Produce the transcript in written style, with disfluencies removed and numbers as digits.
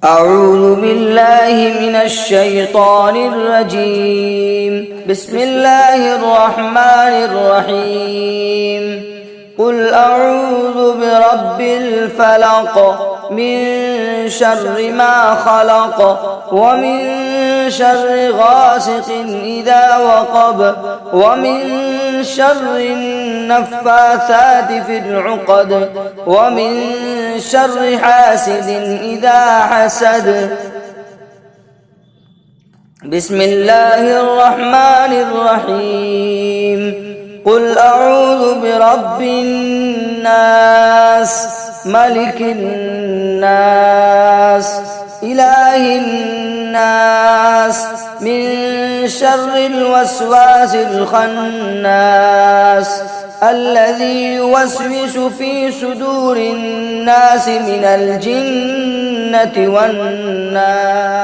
أعوذ بالله من الشيطان الرجيم. بسم الله الرحمن الرحيم. قل أعوذ برب الفلق من شر ما خلق ومن شر غاسق إذا وقب ومن شر النفاثات في العقد ومن شر حاسد إذا حسد. بسم الله الرحمن الرحيم. قل أعوذ برب الناس ملك الناس إله الناس من شر الوسواس الخناس الذي يوسوس في صدور الناس من الجنة والناس.